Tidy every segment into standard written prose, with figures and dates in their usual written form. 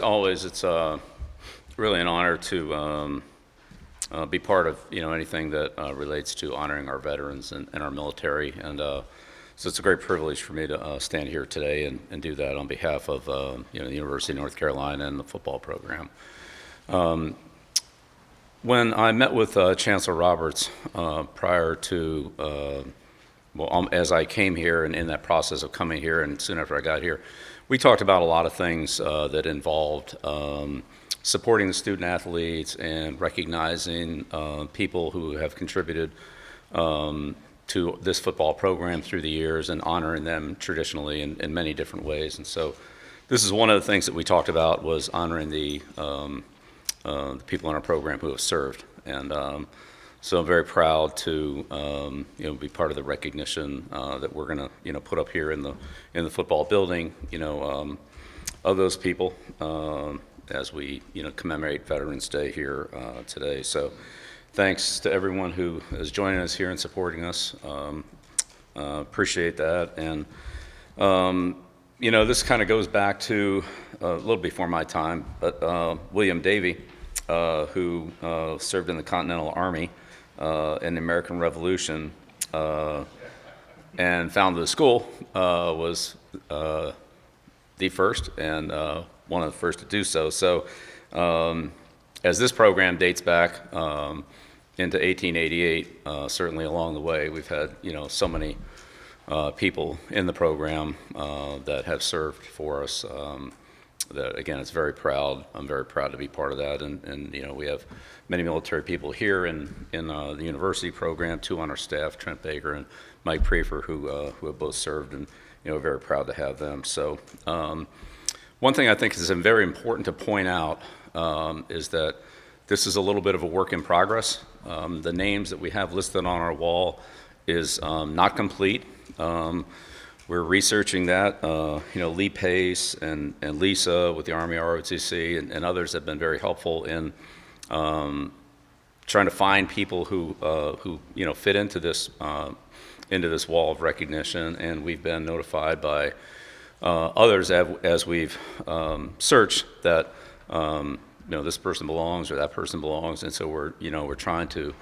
Always, it's really an honor to be part of anything that relates to honoring our veterans and our military, and so it's a great privilege for me to stand here today and do that on behalf of the University of North Carolina and the football program. When I met with Chancellor Roberts prior to as I came here and in that process of coming here and soon after I got here, we talked about a lot of things that involved supporting the student athletes and recognizing people who have contributed to this football program through the years and honoring them traditionally in many different ways. And so this is one of the things that we talked about, was honoring the people in our program who have served. And so I'm very proud to be part of the recognition that we're going to put up here in the football building of those people as we commemorate Veterans Day here today. So thanks to everyone who is joining us here and supporting us. Appreciate that. And this kind of goes back to a little before my time, but William Davey, who served in the Continental Army in the American Revolution and founded the school, was the first and one of the first to do so. So as this program dates back into 1888, certainly along the way, we've had so many people in the program that have served for us. That again, it's very proud. I'm very proud to be part of that, and we have many military people here in the university program, 2 on our staff, Trent Baker and Mike Prefer, who have both served, and very proud to have them. So one thing I think is very important to point out is that this is a little bit of a work in progress. The names that we have listed on our wall is not complete. We're researching that. Lee Pace and Lisa with the Army ROTC and others have been very helpful in trying to find people who fit into this wall of recognition. And we've been notified by others as we've searched that this person belongs or that person belongs, and so we're trying to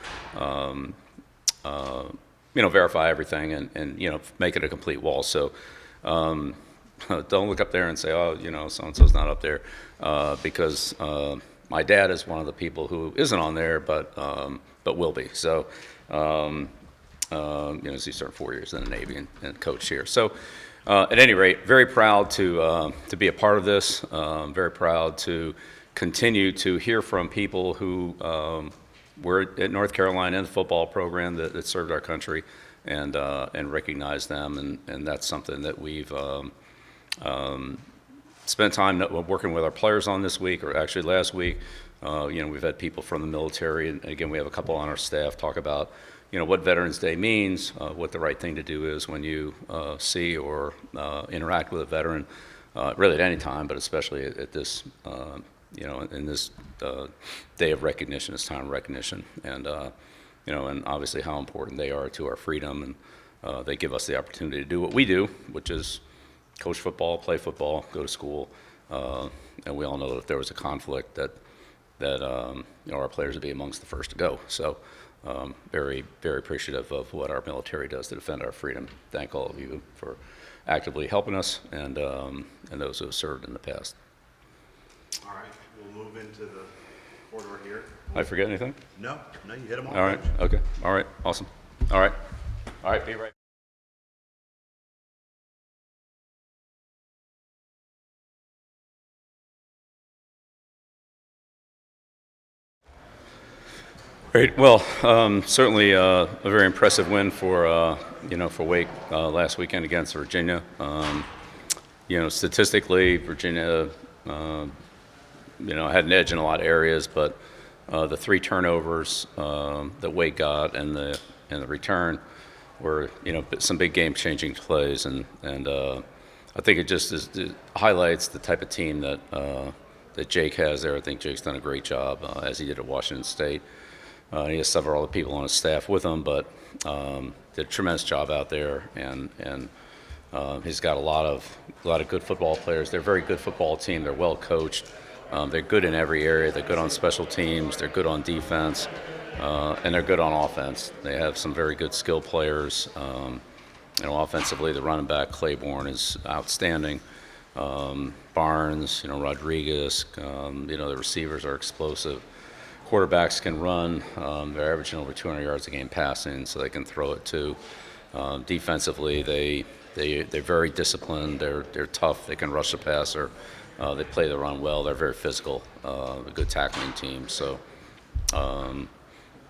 verify everything and make it a complete wall. So don't look up there and say, oh, so-and-so's not up there, because my dad is one of the people who isn't on there, but will be. So he served 4 years in the Navy and coached here. So at any rate, very proud to be a part of this. Very proud to continue to hear from people who were at North Carolina in the football program that served our country, and recognize them, and that's something that we've spent time working with our players on this week, or actually last week. We've had people from the military, and again, we have a couple on our staff talk about what Veterans Day means, what the right thing to do is when you see or interact with a veteran, really at any time, but especially at this in this day of recognition, this time of recognition, and and obviously how important they are to our freedom, and they give us the opportunity to do what we do, which is coach football, play football, go to school, and we all know that if there was a conflict that our players would be amongst the first to go. So very, very appreciative of what our military does to defend our freedom. Thank all of you for actively helping us, and those who have served in the past. All right, we'll move into the corridor here. I forget anything? No, you hit them all. All right, okay, all right, awesome. All right, be right. Great. Well, certainly a very impressive win for Wake last weekend against Virginia. Statistically, Virginia had an edge in a lot of areas, but the 3 turnovers that Wake got and the return were some big game-changing plays, and I think it highlights the type of team that Jake has there. I think Jake's done a great job as he did at Washington State. He has several other people on his staff with him, but did a tremendous job out there, and he's got a lot of good football players. They're a very good football team. They're well coached. They're good in every area. They're good on special teams. They're good on defense, and they're good on offense. They have some very good skill players. Offensively, the running back Claiborne is outstanding. Barnes, Rodriguez, the receivers are explosive. Quarterbacks can run. They're averaging over 200 yards a game passing, so they can throw it too. Defensively, they're very disciplined. They're tough. They can rush the passer. They play the run well. They're very physical. A good tackling team. So,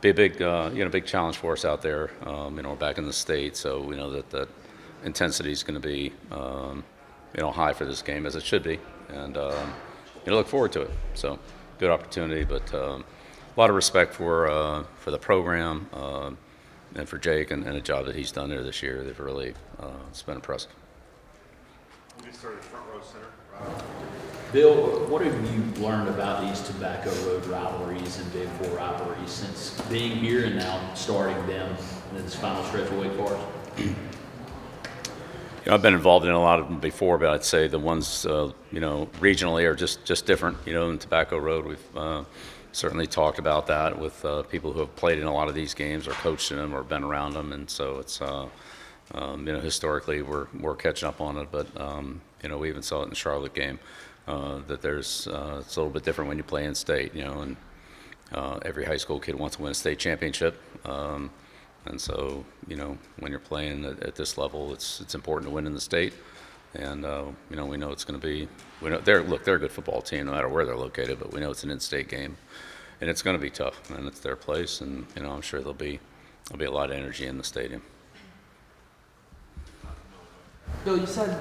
be a big challenge for us out there. We're back in the state, so we know that intensity is going to be, high for this game, as it should be, and look forward to it. So, good opportunity, but a lot of respect for the program and for Jake and the job that he's done there this year. They've really, it's been impressive. We'll get started front row center. Bill, what have you learned about these Tobacco Road rivalries and Big Four rivalries since being here and now starting them in this final stretch of Wake Forest? I've been involved in a lot of them before, but I'd say the ones, regionally are just different. In Tobacco Road, we've certainly talked about that with people who have played in a lot of these games or coached in them or been around them, and so it's, historically we're catching up on it, but, we even saw it in the Charlotte game. That it's a little bit different when you play in state, and every high school kid wants to win a state championship, and so when you're playing at this level, it's important to win in the state, and we know it's going to be. They're a good football team no matter where they're located, but we know it's an in-state game, and it's going to be tough, and it's their place, and I'm sure there'll be a lot of energy in the stadium. Bill, you said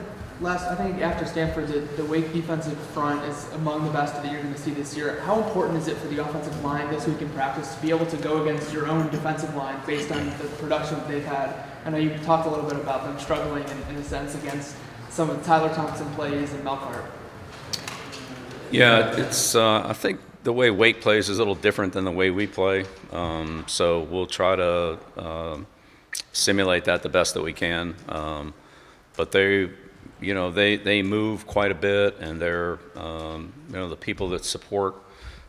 I think after Stanford, the Wake defensive front is among the best that you're going to see this year. How important is it for the offensive line this week in practice to be able to go against your own defensive line based on the production that they've had? I know you talked a little bit about them struggling in a sense against some of Tyler Thompson plays and Melkart. Yeah, it's. I think the way Wake plays is a little different than the way we play. So we'll try to simulate that the best that we can. But they move quite a bit, and they're, the people that support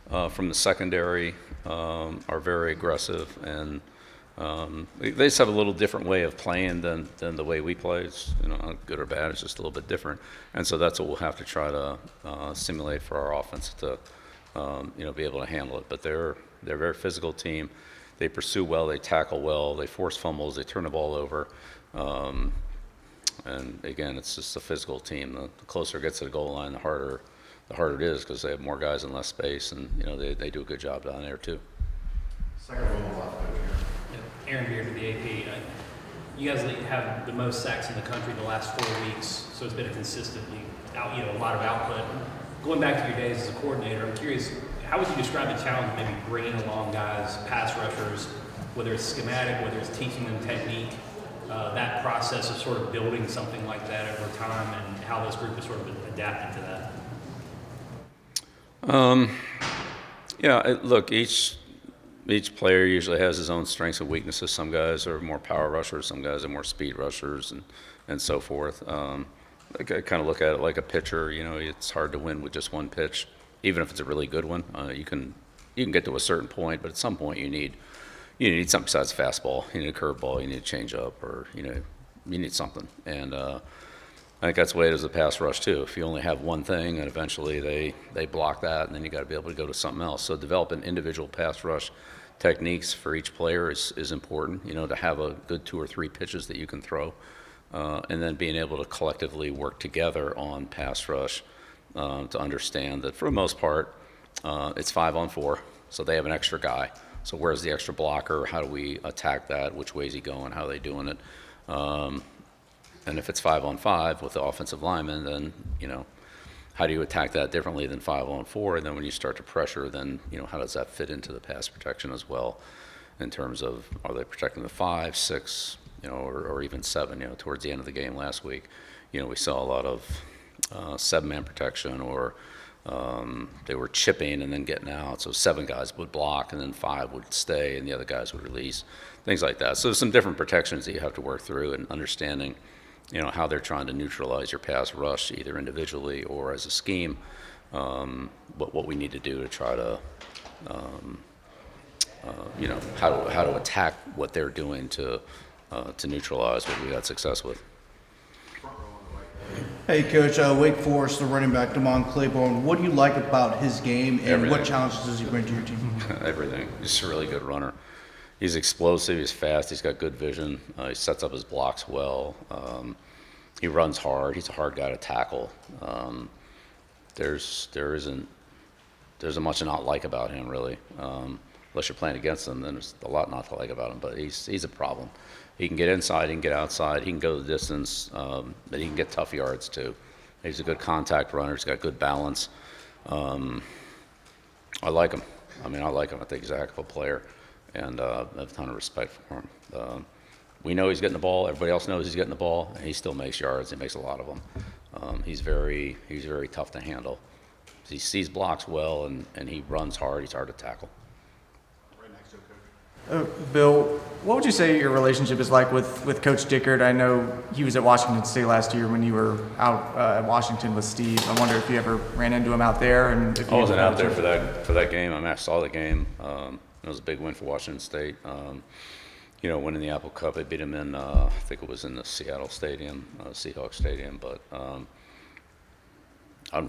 from the secondary are very aggressive, and they just have a little different way of playing than the way we play. It's, not good or bad, it's just a little bit different, and so that's what we'll have to try to simulate for our offense to, be able to handle it. But they're a very physical team. They pursue well, they tackle well, they force fumbles, they turn the ball over. And again, it's just a physical team. The closer it gets to the goal line, the harder it is because they have more guys and less space, and they do a good job down there too. Second row left here. Aaron Beard to the AP. You guys have the most sacks in the country the last 4 weeks, so it's been a consistently a lot of output. Going back to your days as a coordinator, I'm curious, how would you describe the challenge of maybe bringing along guys, pass rushers, whether it's schematic, whether it's teaching them technique? That process of sort of building something like that over time, and how this group has sort of adapted to that? Look, each player usually has his own strengths and weaknesses. Some guys are more power rushers, some guys are more speed rushers, and so forth. I kind of look at it like a pitcher. It's hard to win with just one pitch, even if it's a really good one. You can get to a certain point, but at some point you need something besides a fastball. You need a curveball. You need a changeup, or you need something. And I think that's the way it is with the pass rush too. If you only have one thing, and eventually they block that, and then you got to be able to go to something else. So developing individual pass rush techniques for each player is important. To have a good 2 or 3 pitches that you can throw, and then being able to collectively work together on pass rush to understand that for the most part it's 5-on-4, so they have an extra guy. So where's the extra blocker? How do we attack that? Which way is he going? How are they doing it? And if it's 5-on-5 with the offensive lineman, then, how do you attack that differently than 5-on-4? And then when you start to pressure, then, how does that fit into the pass protection as well in terms of, are they protecting the 5, 6, or even 7, towards the end of the game last week, we saw a lot of 7-man protection, or they were chipping and then getting out. So 7 guys would block and then 5 would stay and the other guys would release, things like that. So there's some different protections that you have to work through, and understanding, how they're trying to neutralize your pass rush either individually or as a scheme. what we need to do to try to, how to attack what they're doing to neutralize what we had success with. Hey, Coach, Wake Forest, the running back, Damon Claiborne. What do you like about his game, and Everything. what challenges does he bring to your team? Everything. Just a really good runner. He's explosive. He's fast. He's got good vision. He sets up his blocks well. He runs hard. He's a hard guy to tackle. There isn't much to not like about him, really. Unless you're playing against him, then there's a lot not to like about him. But he's a problem. He can get inside. He can get outside. He can go the distance. But he can get tough yards too. He's a good contact runner. He's got good balance. I like him. I like him. I think he's a heck of a player, and I have a ton of respect for him. We know he's getting the ball. Everybody else knows he's getting the ball, and he still makes yards. He makes a lot of them. He's very tough to handle. He sees blocks well, and he runs hard. He's hard to tackle. Right next to a coach. Bill, what would you say your relationship is like with Coach Dickert? I know he was at Washington State last year when you were out at Washington with Steve. I wonder if you ever ran into him out there. And if I wasn't out there for that game. I saw the game. It was a big win for Washington State. Winning the Apple Cup. They beat them in, I think it was in the Seattle Stadium, Seahawks Stadium. But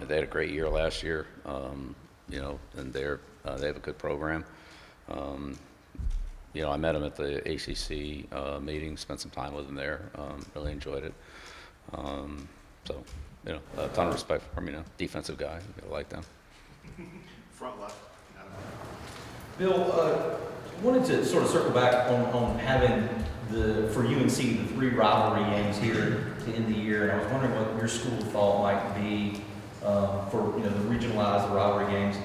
they had a great year last year. And they have a good program. I met him at the ACC meeting, spent some time with him there. Really enjoyed it. A ton of respect for him. Defensive guy. I like them. Front left. Adam. Bill, wanted to sort of circle back on having for UNC the 3 rivalry games here to end the year, and I was wondering what your school thought might be for the regionalized rivalry games.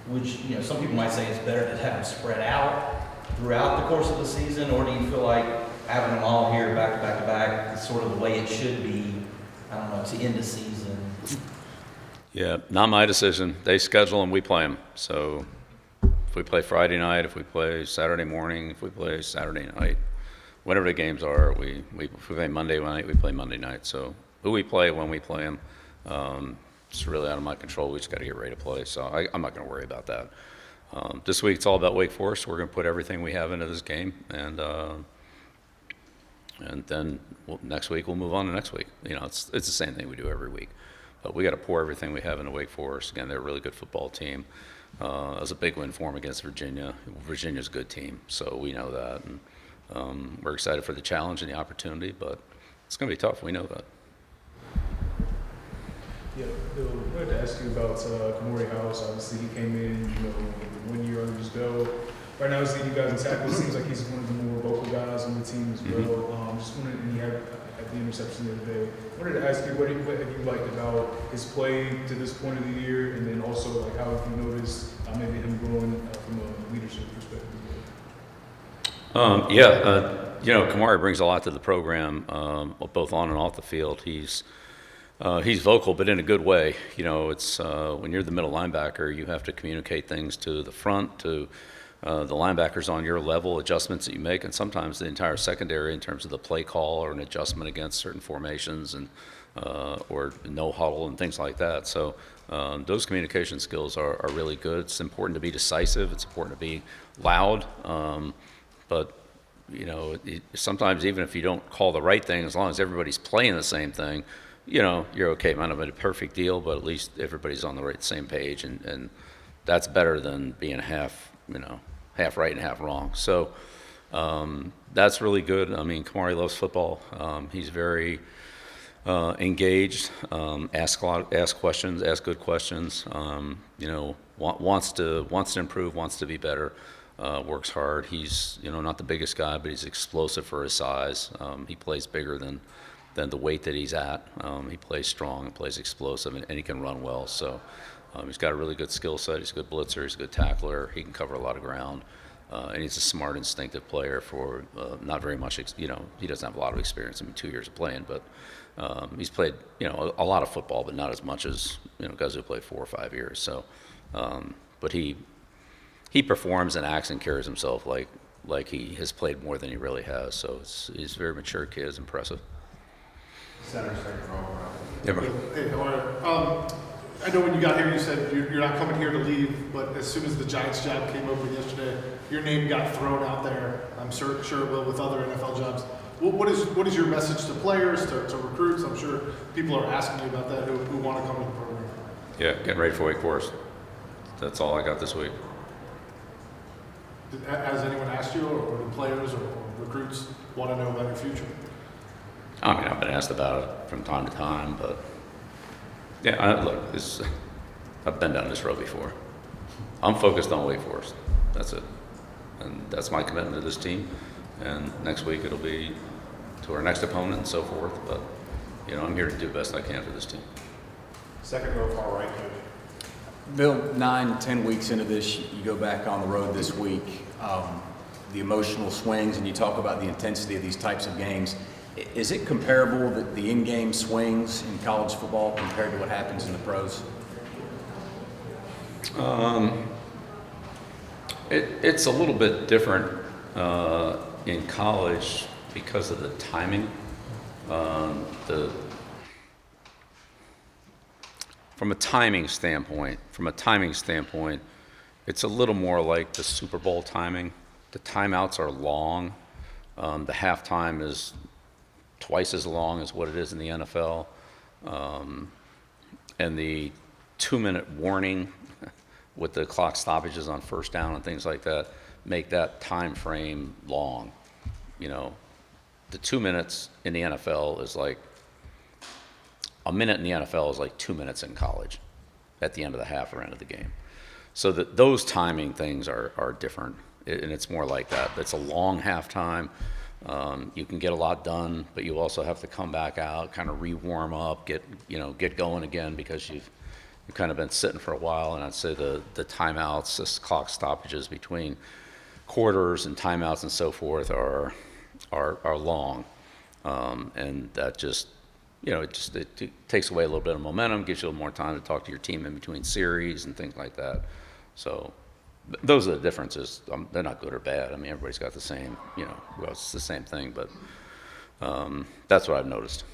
Which some people might say it's better to have them spread out throughout the course of the season, or do you feel like having them all here back to back to back is sort of the way it should be? I don't know, to end the season. Yeah, not my decision. They schedule and we play them. So if we play Friday night, if we play Saturday morning, if we play Saturday night, whatever the games are, if we play Monday night, we play Monday night. So who we play, when we play them, it's really out of my control. We just got to get ready to play. So I'm not going to worry about that. This week it's all about Wake Forest. We're going to put everything we have into this game, and then next week we'll move on to next week. It's the same thing we do every week. But we got to pour everything we have into Wake Forest. Again, they're a really good football team. It was a big win for them against Virginia. Virginia's a good team, so we know that. And we're excited for the challenge and the opportunity, but it's going to be tough. We know that. Yeah, Bill, I wanted to ask you about Kamori House. Obviously, he came in, 1 year under his belt. Right now, he's leading you guys in tackles. It seems like he's one of the more vocal guys on the team as well. Just wanted, and he had the interception the other day. I wanted to ask you, what have you liked about his play to this point of the year, and then also how have you noticed maybe him growing from a leadership perspective? Kamari brings a lot to the program, both on and off the field. He's vocal, but in a good way. It's when you're the middle linebacker, you have to communicate things to the front, to the linebackers on your level, adjustments that you make, and sometimes the entire secondary in terms of the play call or an adjustment against certain formations and or no huddle and things like that. So those communication skills are really good. It's important to be decisive. It's important to be loud. But sometimes even if you don't call the right thing, as long as everybody's playing the same thing, you're okay. Might not be a perfect deal, but at least everybody's on the same page, and that's better than being half right and half wrong. So that's really good. Kamari loves football. He's very engaged. Ask questions. Ask good questions. Wants to improve. Wants to be better. Works hard. He's not the biggest guy, but he's explosive for his size. He plays bigger than the weight that he's at. He plays strong and plays explosive, and he can run well. So he's got a really good skill set. He's a good blitzer. He's a good tackler. He can cover a lot of ground. And he's a smart, instinctive player for not very much. He doesn't have a lot of experience. 2 years of playing, but he's played a lot of football, but not as much as guys who play 4 or 5 years. So, but he performs and acts and carries himself like he has played more than he really has. So he's a very mature kid. It's impressive. Center, second row. Yeah, bro. Hey, how are you? I know when you got here, you said you're not coming here to leave, but as soon as the Giants job came open yesterday, your name got thrown out there. I'm sure it will with other NFL jobs. What is your message to players, to recruits? I'm sure people are asking you about that who want to come to the program. Yeah, getting ready for Wake Forest. That's all I got this week. Has anyone asked you, or the players or recruits want to know about your future? I mean, I've been asked about it from time to time, but yeah, look, I've been down this road before. I'm focused on Wake Forest. That's it. And that's my commitment to this team. And next week it'll be to our next opponent and so forth. But, I'm here to do the best I can for this team. Second row, far right, coach. Bill, 9-10 weeks into this, you go back on the road this week. The emotional swings, and you talk about the intensity of these types of games. Is it comparable, that the in-game swings in college football compared to what happens in the pros? It's a little bit different in college because of the timing. From a timing standpoint, it's a little more like the Super Bowl timing. The timeouts are long. The halftime is twice as long as what it is in the NFL. And the 2-minute warning with the clock stoppages on first down and things like that make that time frame long. The 2 minutes in the NFL is like, a minute in the NFL is like 2 minutes in college at the end of the half or end of the game. So those timing things are different, and it's more like that. It's a long halftime. You can get a lot done, but you also have to come back out, kind of re-warm up, get going again, because you've kind of been sitting for a while. And I'd say the timeouts, the clock stoppages between quarters and timeouts and so forth are long, and that just it takes away a little bit of momentum, gives you a little more time to talk to your team in between series and things like that. So those are the differences. They're not good or bad. I mean, everybody's got the same, it's the same thing, but that's what I've noticed.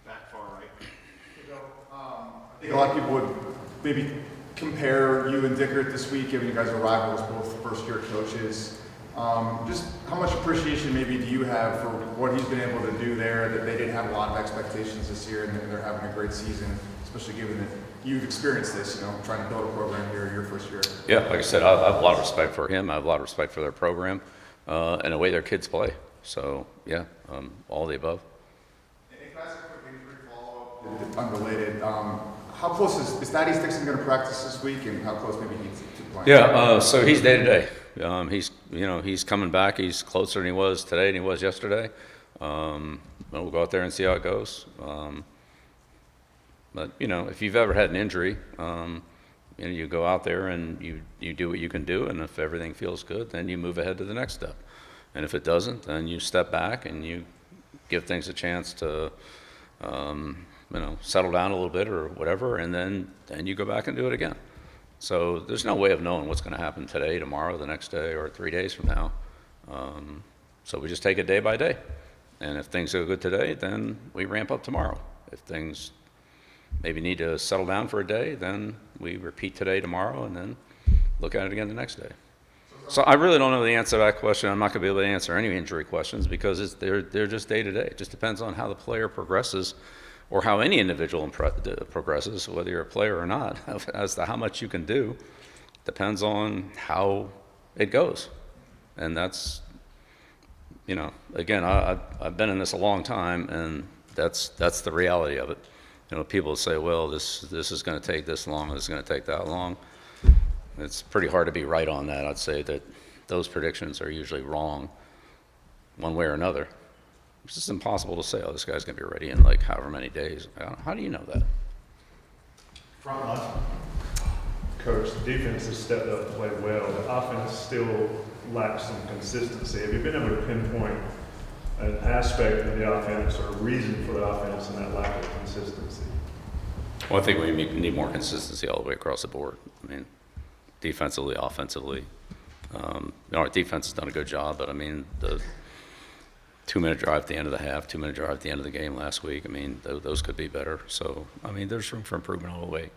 Back far right. I think a lot of people would maybe compare you and Dickert this week, given you guys are rivals, both first-year coaches. Just how much appreciation maybe do you have for what he's been able to do there, that they didn't have a lot of expectations this year and they're having a great season, especially given that you've experienced this, trying to build a program here your first year? Yeah, like I said, I have a lot of respect for him. I have a lot of respect for their program and the way their kids play. So, yeah, all of the above. And can I ask a quick injury follow-up, unrelated? How close is Thaddeus Dixon going to practice this week, and how close maybe he's to playing? Yeah, so he's day to day. He's coming back. He's closer than he was today than he was yesterday. We'll go out there and see how it goes. But if you've ever had an injury, you go out there and you do what you can do, and if everything feels good, then you move ahead to the next step. And if it doesn't, then you step back and you give things a chance to settle down a little bit or whatever, and then you go back and do it again. So there's no way of knowing what's going to happen today, tomorrow, the next day, or 3 days from now. So we just take it day by day. And if things go good today, then we ramp up tomorrow. If things maybe need to settle down for a day, then we repeat today, tomorrow, and then look at it again the next day. So I really don't know the answer to that question. I'm not going to be able to answer any injury questions because they're just day to day. It just depends on how the player progresses, or how any individual progresses, whether you're a player or not, as to how much you can do. Depends on how it goes. And that's, again, I've been in this a long time, and that's the reality of it. People say, well, this is going to take this long, this is going to take that long. It's pretty hard to be right on that. I'd say that those predictions are usually wrong one way or another. It's just impossible to say, oh, this guy's going to be ready in like however many days. How do you know that? Front left. Coach, the defense has stepped up and played well. The offense still lacks some consistency. Have you been able to pinpoint an aspect of the offense or a reason for the offense and that lack of consistency? Well, I think we need more consistency all the way across the board. I mean, defensively, offensively. Our defense has done a good job, but I mean, 2-minute drive at the end of the half, 2-minute drive at the end of the game last week. I mean, those could be better. So, I mean, there's room for improvement all the way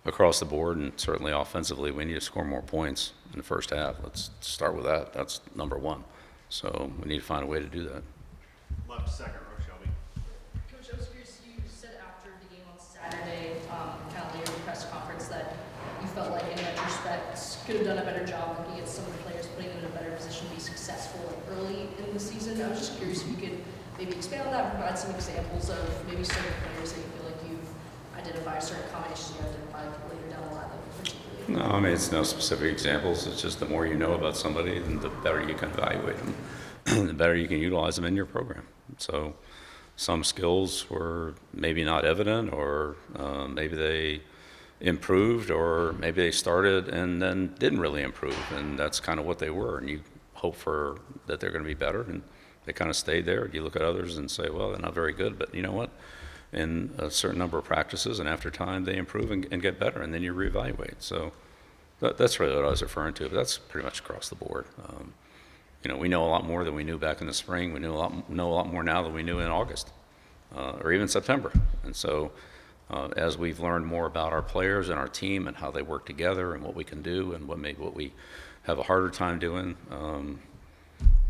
across the board, and certainly offensively, we need to score more points in the first half. Let's start with that. That's number one. So we need to find a way to do that. Left second row, Shelby. Coach, I was curious, you said after the game on Saturday, kind of later in the press conference, that you felt like in retrospect could have done a better job looking at some of the players, putting them in a better position to be successful early in the season. I was just curious if you could maybe expand on that and provide some examples of maybe certain players that you feel like you've identified, certain combinations you identified later down the line that were particularly. No, I mean, it's no specific examples. It's just the more you know about somebody, then the better you can evaluate them, the better you can utilize them in your program. So some skills were maybe not evident, or maybe they improved, or maybe they started and then didn't really improve, and that's kind of what they were. And you hope for that they're going to be better, and they kind of stayed there. You look at others and say, well, they're not very good, but you know what? In a certain number of practices and after time, they improve and get better, and then you reevaluate. So that's really what I was referring to, but that's pretty much across the board. You know, we know a lot more than we knew back in the spring. We know a lot more now than we knew in August or even September. And so as we've learned more about our players and our team and how they work together and what we can do and what we have a harder time doing,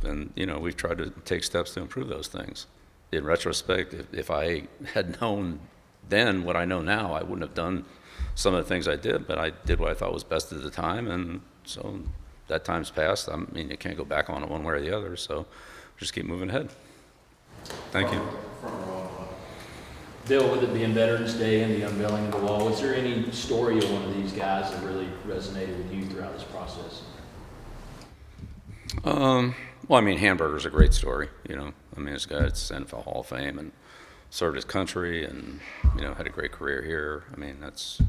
then, you know, we've tried to take steps to improve those things. In retrospect, if I had known then what I know now, I wouldn't have done some of the things I did, but I did what I thought was best at the time, and so that time's passed. I mean, you can't go back on it one way or the other, so just keep moving ahead. Thank you. Bill, with it being Veterans Day and the unveiling of the wall, was there any story of one of these guys that really resonated with you throughout this process? Well, I mean, Hamburger's a great story, you know. I mean, this guy's NFL Hall of Fame and served his country and, you know, had a great career here. I mean, that's,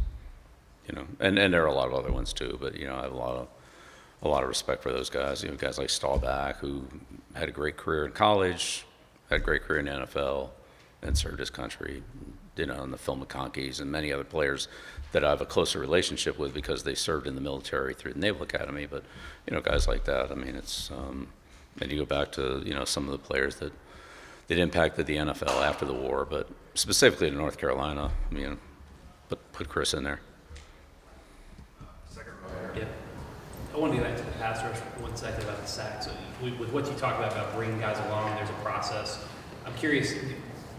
you know, and there are a lot of other ones too, but, you know, I have a lot of respect for those guys. You know, guys like Staubach, who had a great career in college, had a great career in the NFL, and served his country, you know, and the Phil McConkeys and many other players that I have a closer relationship with because they served in the military through the Naval Academy. But, you know, guys like that, I mean, it's, and you go back to, you know, some of the players that impacted the NFL after the war, but specifically to North Carolina, I mean, put Chris in there. Second row. Yeah. I want to get back to the pass rush for 1 second about the sacks. So with what you talked about bringing guys along, there's a process. I'm curious,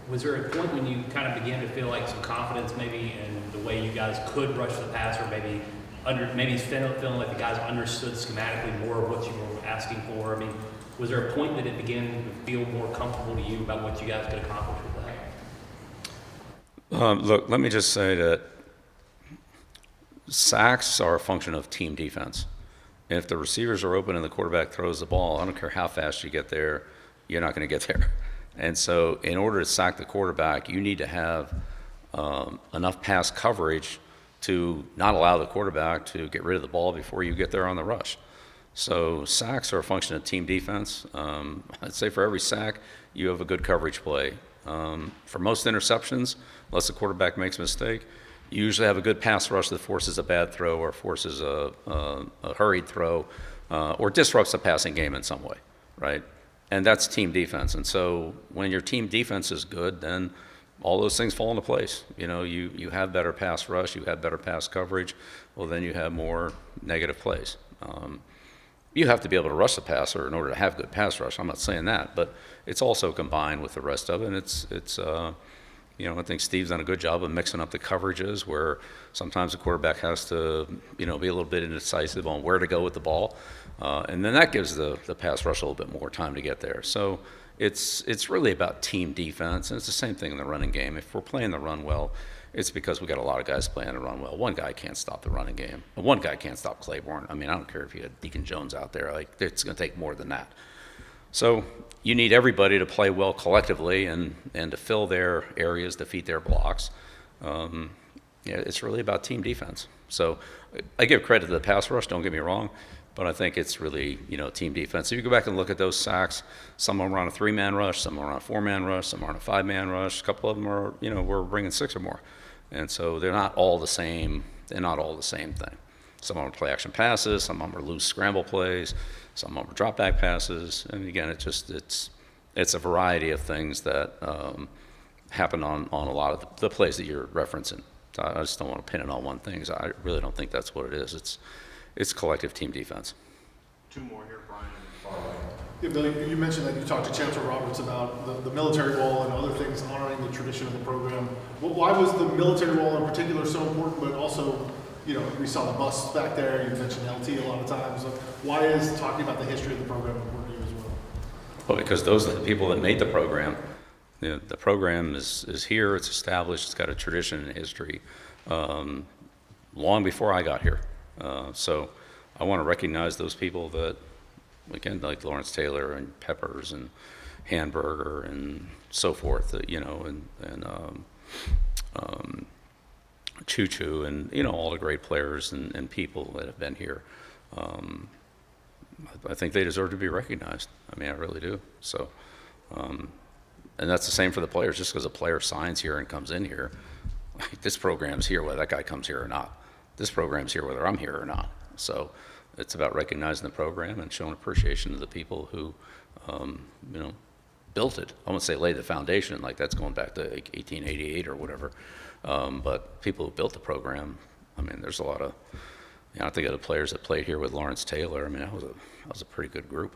was there a point when you kind of began to feel like some confidence maybe in the way you guys could rush the passer, maybe feeling like the guys understood schematically more of what you were asking for? I mean, was there a point that it began to feel more comfortable to you about what you guys could accomplish with that? Look, let me just say that sacks are a function of team defense. And if the receivers are open and the quarterback throws the ball, I don't care how fast you get there, you're not going to get there. And so in order to sack the quarterback, you need to have enough pass coverage to not allow the quarterback to get rid of the ball before you get there on the rush. So sacks are a function of team defense. I'd say for every sack, you have a good coverage play. For most interceptions, unless the quarterback makes a mistake, you usually have a good pass rush that forces a bad throw or forces a hurried throw or disrupts the passing game in some way, right? And that's team defense. And so when your team defense is good, then all those things fall into place. You know, you have better pass rush, you have better pass coverage, well, then you have more negative plays. You have to be able to rush the passer in order to have good pass rush. I'm not saying that, but it's also combined with the rest of it. And it's you know, I think Steve's done a good job of mixing up the coverages where sometimes the quarterback has to, you know, be a little bit indecisive on where to go with the ball. And then that gives the pass rush a little bit more time to get there. So it's really about team defense, and it's the same thing in the running game. If we're playing the run well, it's because we got a lot of guys playing the run well. One guy can't stop the running game. One guy can't stop Claiborne. I mean, I don't care if you had Deacon Jones out there. Like, it's going to take more than that. So you need everybody to play well collectively and to fill their areas, defeat their blocks. Yeah, it's really about team defense. So I give credit to the pass rush, don't get me wrong, but I think it's really, you know, team defense. If you go back and look at those sacks, some of them are on a 3-man rush, some are on a 4-man rush, some are on a 5-man rush. A couple of them are, you know, we're bringing 6 or more. And so they're not all the same. They're not all the same thing. Some of them are play action passes, some of them are loose scramble plays, some of them are drop back passes. And again, it's it's a variety of things that happen on a lot of the plays that you're referencing. I just don't want to pin it on one thing. So I really don't think that's what it is. It's collective team defense. Two more here, Brian, and Farley. Yeah, Bill, you mentioned that you talked to Chancellor Roberts about the military wall and other things honoring the tradition of the program. Well, why was the military wall in particular so important, but also, you know, we saw the busts back there, you mentioned LT a lot of times. Like, why is talking about the history of the program important to you as well? Well, because those are the people that made the program. You know, the program is here, it's established, it's got a tradition and history long before I got here. So I want to recognize those people that, again, like Lawrence Taylor and Peppers and Hamburger and so forth, you know, and Choo Choo and, you know, all the great players and people that have been here. I think they deserve to be recognized. I mean, I really do. So, and that's the same for the players. Just because a player signs here and comes in here, like, this program's here whether that guy comes here or not. This program's here whether I'm here or not. So it's about recognizing the program and showing appreciation to the people who, you know, built it. I won't say laid the foundation, like that's going back to like 1888 or whatever. But people who built the program, I mean, there's a lot of, you know, I think of the players that played here with Lawrence Taylor. I mean, that was a pretty good group.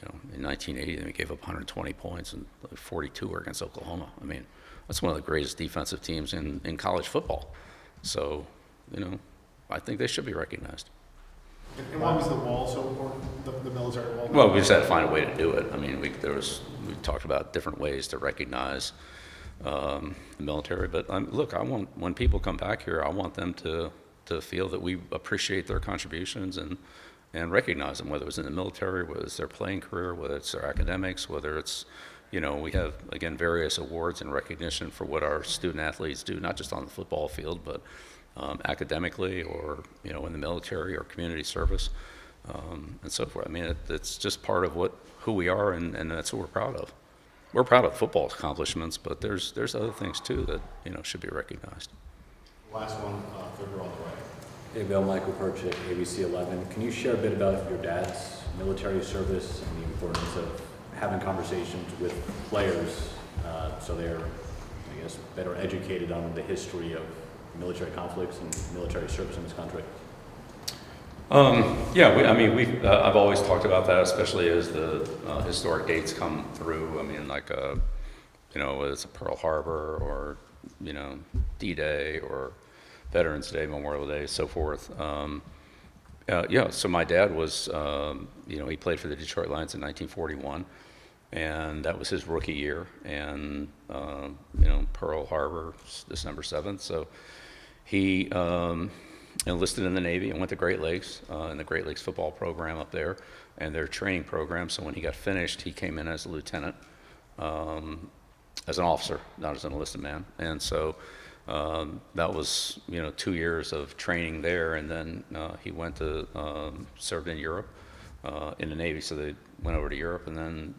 You know, in 1980, we gave up 120 points and 42 were against Oklahoma. I mean, that's one of the greatest defensive teams in college football. So, you know, I think they should be recognized. And why was the wall so important, the military wall? Well, we just had to find a way to do it. I mean, we talked about different ways to recognize the military. But look, when people come back here, I want them to feel that we appreciate their contributions and recognize them, whether it's in the military, whether it's their playing career, whether it's their academics, whether it's, you know, we have, again, various awards and recognition for what our student athletes do, not just on the football field, but academically or, you know, in the military or community service and so forth. I mean, it's just part of who we are, and that's what we're proud of. We're proud of football accomplishments, but there's other things too that, you know, should be recognized. Last one, third row on the right. Hey Bill, Michael Perchik, ABC 11. Can you share a bit about your dad's military service and the importance of having conversations with players so they're, I guess, better educated on the history of military conflicts and military service in this country? Yeah, I've always talked about that, especially as the historic dates come through. I mean, like, you know, whether it's Pearl Harbor or, you know, D-Day or Veterans Day, Memorial Day, so forth. So my dad was, you know, he played for the Detroit Lions in 1941, and that was his rookie year. And, you know, Pearl Harbor, December 7th. So he enlisted in the Navy and went to Great Lakes, in the Great Lakes football program up there, and their training program. So when he got finished, he came in as a lieutenant, as an officer, not as an enlisted man. And so that was, you know, 2 years of training there, and then he went to served in Europe in the Navy. So they went over to Europe, and then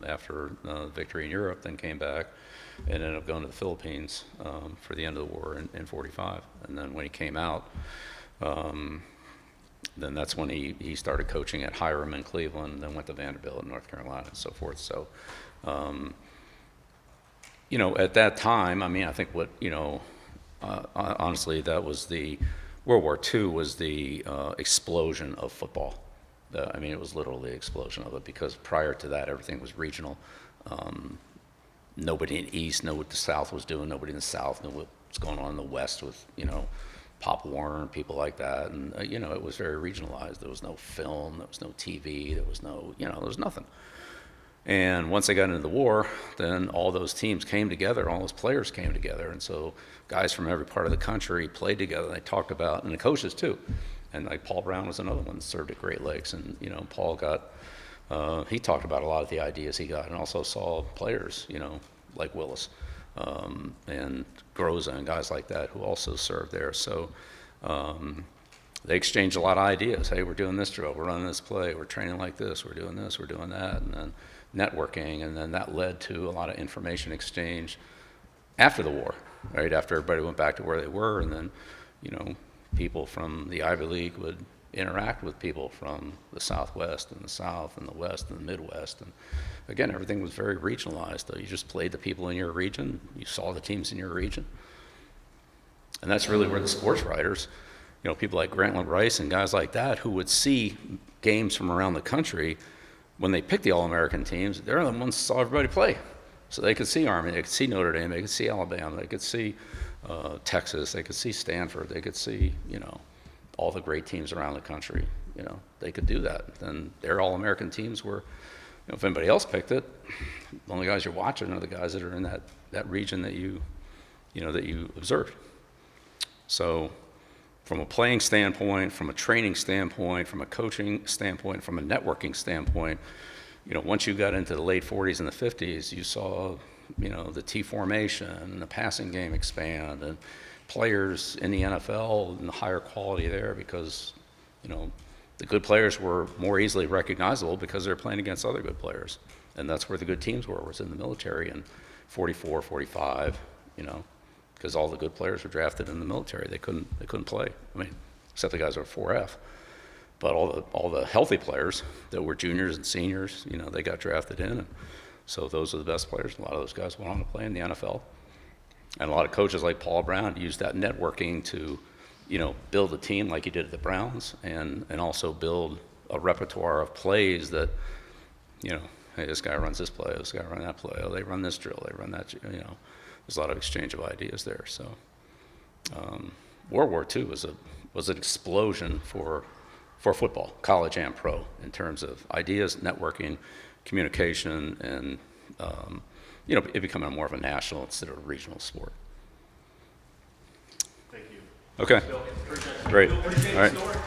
after victory in Europe, then came back and ended up going to the Philippines for the end of the war in 45. And then when he came out, then that's when he started coaching at Hiram in Cleveland, and then went to Vanderbilt in North Carolina and so forth. So, you know, at that time, I mean, I think what, you know, honestly, that was World War II was the explosion of football. I mean, it was literally the explosion of it, because prior to that, everything was regional. Nobody in the East knew what the South was doing. Nobody in the South knew what's going on in the West with, you know, Pop Warner and people like that. And, you know, it was very regionalized. There was no film, there was no TV, there was no, you know, there was nothing. And once they got into the war, then all those teams came together, all those players came together. And so guys from every part of the country played together. They talked about, and the coaches too. And like Paul Brown was another one that served at Great Lakes. And, you know, Paul he talked about a lot of the ideas he got, and also saw players, you know, like Willis and Groza and guys like that who also served there. So they exchanged a lot of ideas. Hey, we're doing this drill, we're running this play, we're training like this, we're doing this, we're doing that, and then networking, and then that led to a lot of information exchange after the war, right? After everybody went back to where they were, and then, you know, people from the Ivy League would interact with people from the Southwest and the South and the West and the Midwest. And again, everything was very regionalized, though. You just played the people in your region. You saw the teams in your region. And that's really where the sports writers, you know, people like Grantland Rice and guys like that who would see games from around the country, when they picked the All-American teams, they're the ones who saw everybody play. So they could see Army, they could see Notre Dame, they could see Alabama, they could see Texas, they could see Stanford, they could see, you know, all the great teams around the country. You know, they could do that. And their All-American teams were, you know, if anybody else picked it, the only guys you're watching are the guys that are in that region that you know, that you observed. So from a playing standpoint, from a training standpoint, from a coaching standpoint, from a networking standpoint, you know, once you got into the late 40s and the 50s, you saw, you know, the T formation and the passing game expand and players in the NFL and the higher quality there because, you know, the good players were more easily recognizable because they were playing against other good players. And that's where the good teams were, was in the military in 44, 45, you know, because all the good players were drafted in the military. They couldn't play. I mean, except the guys who were 4F. But all the healthy players that were juniors and seniors, you know, they got drafted in. And so those are the best players. A lot of those guys went on to play in the NFL. And a lot of coaches like Paul Brown used that networking to, you know, build a team like he did at the Browns and also build a repertoire of plays that, you know, hey, this guy runs this play, this guy runs that play, oh, they run this drill, they run that, you know. There's a lot of exchange of ideas there. So World War II was an explosion for football, college and pro, in terms of ideas, networking, communication, and you know, it becoming more of a national instead of a regional sport. Thank you. Okay. Great. All right.